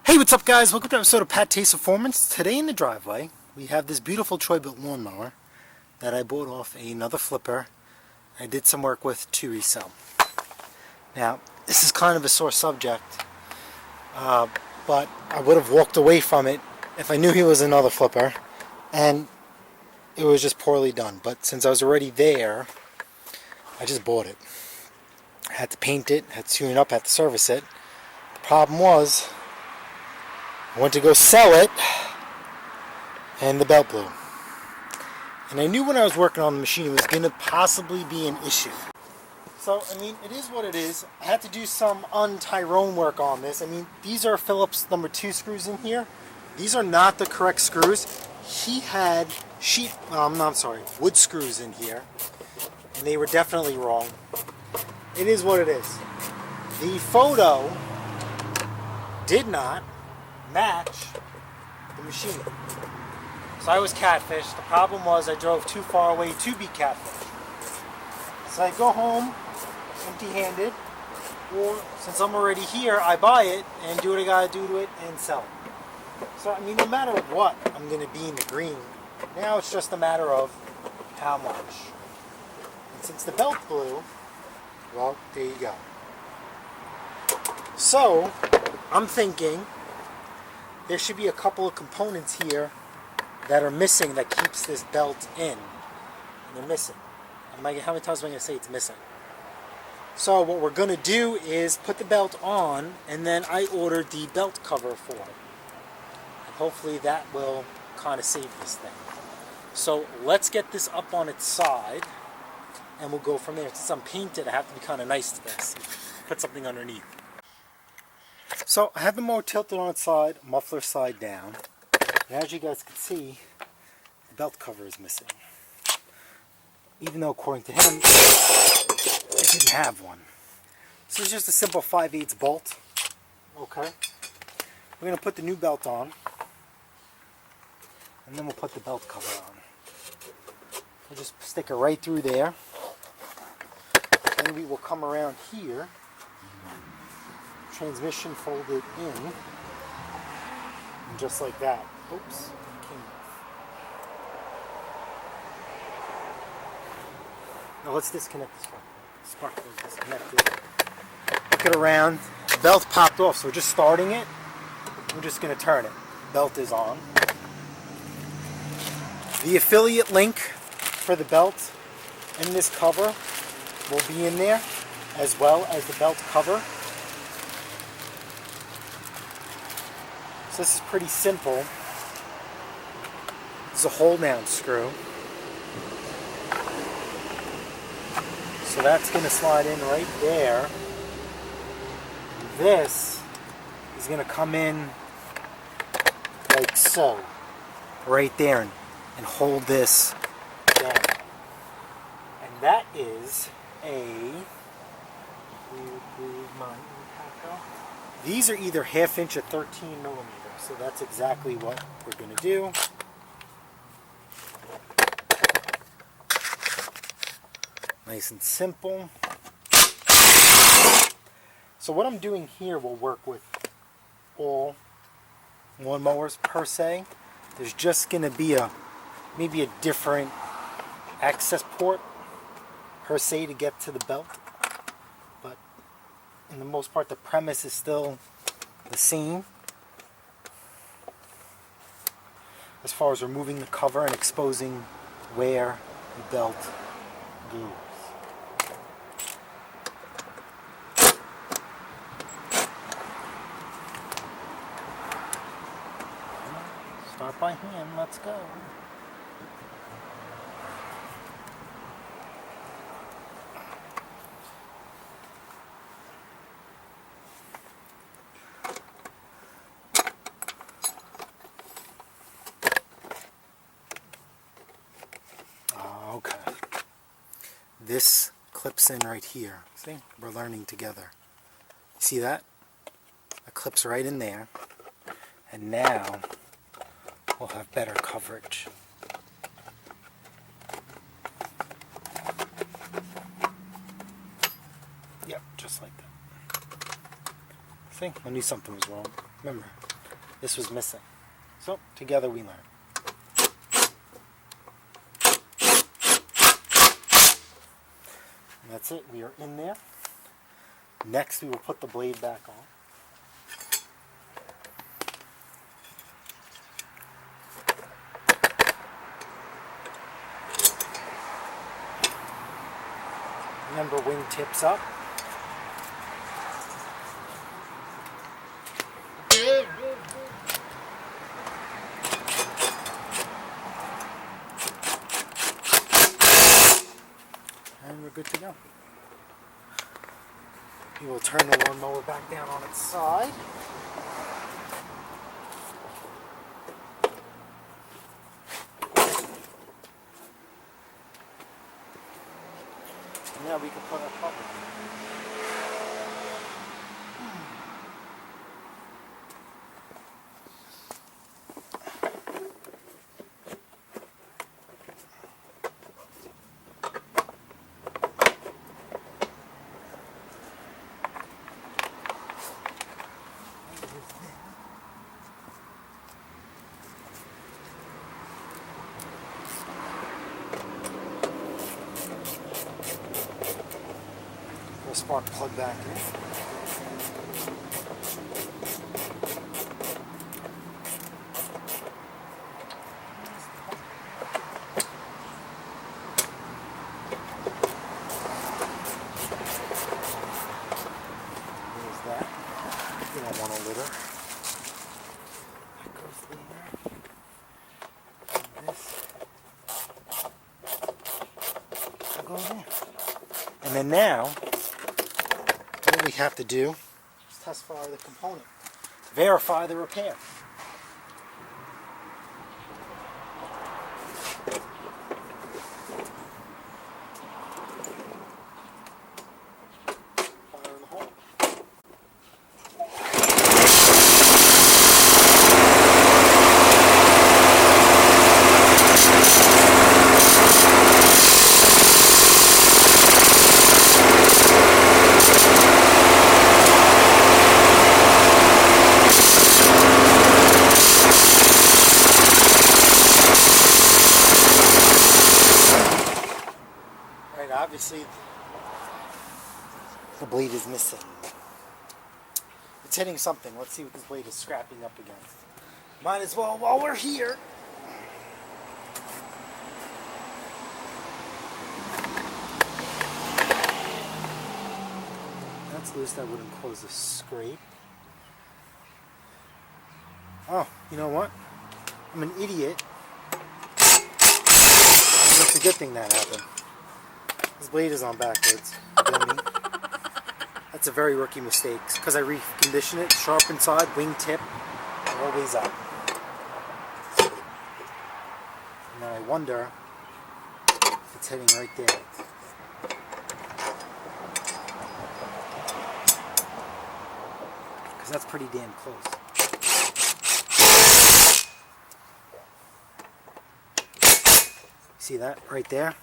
Hey, what's up guys? Welcome to an episode of PATTAY'S Performance. Today in the driveway, we have this beautiful Bilt lawnmower that I bought off another flipper I did some work with to resell. Now, this is kind of a sore subject, but I would have walked away from it if I knew he was another flipper, and it was just poorly done. But since I was already there, I just bought it. I had to paint it, had to tune it up, had to service it. The problem was, I went to go sell it, and the belt blew. And I knew when I was working on the machine it was going to possibly be an issue. So, I mean, it is what it is. I had to do some un-Tyrone work on this. I mean, these are Phillips number 2 screws in here. These are not the correct screws. He had wood screws in here, and they were definitely wrong. It is what it is. The photo did not match the machine. So I was catfished. The problem was I drove too far away to be catfished. So I go home empty-handed, or since I'm already here, I buy it and do what I gotta do to it and sell it. So I mean, no matter what, I'm gonna be in the green. Now it's just a matter of how much. And since the belt blew, well, there you go. So I'm thinking there should be a couple of components here that are missing that keeps this belt in. And they're missing. How many times am I going to say it's missing? So what we're going to do is put the belt on, and then I ordered the belt cover for it. And hopefully that will kind of save this thing. So let's get this up on its side, and we'll go from there. Since I'm painted, I have to be kind of nice to this. Put something underneath. So I have the mower tilted on its side, muffler side down, and as you guys can see, the belt cover is missing. Even though according to him, it didn't have one. This is just a simple 5/8 bolt. Okay. We're going to put the new belt on, and then we'll put the belt cover on. We'll just stick it right through there. Then we will come around here. Transmission folded in, and just like that. Oops, came off. Now let's disconnect the spark plug. The spark plug is disconnected. Look it around. The belt popped off, so we're just starting it. We're just going to turn it. Belt is on. The affiliate link for the belt and this cover will be in there, as well as the belt cover. So this is pretty simple. It's a hold-down screw. So that's going to slide in right there. This is going to come in like so, right there, and hold this down. And that is these are either 1/2 inch or 13 millimeters. So that's exactly what we're going to do. Nice and simple. So what I'm doing here will work with all lawnmowers per se. There's just going to be maybe a different access port per se to get to the belt. But in the most part, the premise is still the same. As far as removing the cover and exposing where the belt goes. Start by hand, let's go. Okay. This clips in right here. See? We're learning together. See that? It clips right in there. And now we'll have better coverage. Yep, just like that. See? I knew something was wrong. Remember, this was missing. So together we learn. And that's it. We are in there. Next we will put the blade back on. Remember, wingtips up. And we're good to go. We will turn the lawnmower back down on its side. Now we can put our cover. Spark plug back in. There's that. You don't want a litter. That goes there. And this will go there. And then now, what we have to do is test fire the component, verify the repair. Fire in the hole. Obviously, the blade is missing. It's hitting something. Let's see what this blade is scrapping up against. Might as well while we're here. That's loose. That wouldn't close the scrape. Oh, you know what? I'm an idiot. It's a good thing that happened. This blade is on backwards. Dummy. That's a very rookie mistake because I reconditioned it. Sharp inside, wingtip, always up. And now I wonder if it's hitting right there. Because that's pretty damn close. See that right there?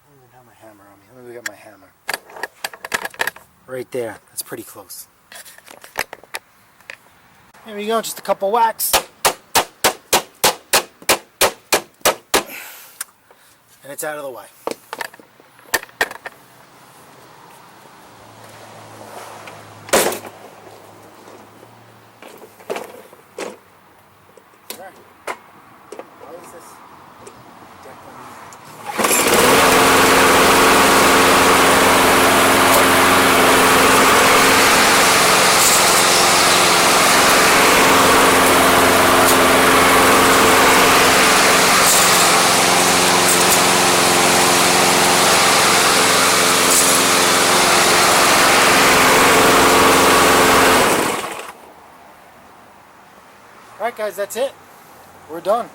I don't even have my hammer on me. Let me get my hammer. Right there. That's pretty close. There we go. Just a couple whacks. And it's out of the way. Okay. How is this? Alright guys, that's it. We're done.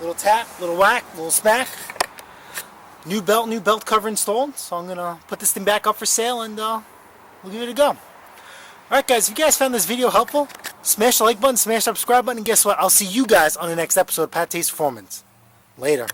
Little tap, little whack, little smack. New belt cover installed. So I'm going to put this thing back up for sale and we'll give it a go. Alright guys, if you guys found this video helpful, smash the like button, smash the subscribe button, and guess what? I'll see you guys on the next episode of PATTAY'S Performance. Later.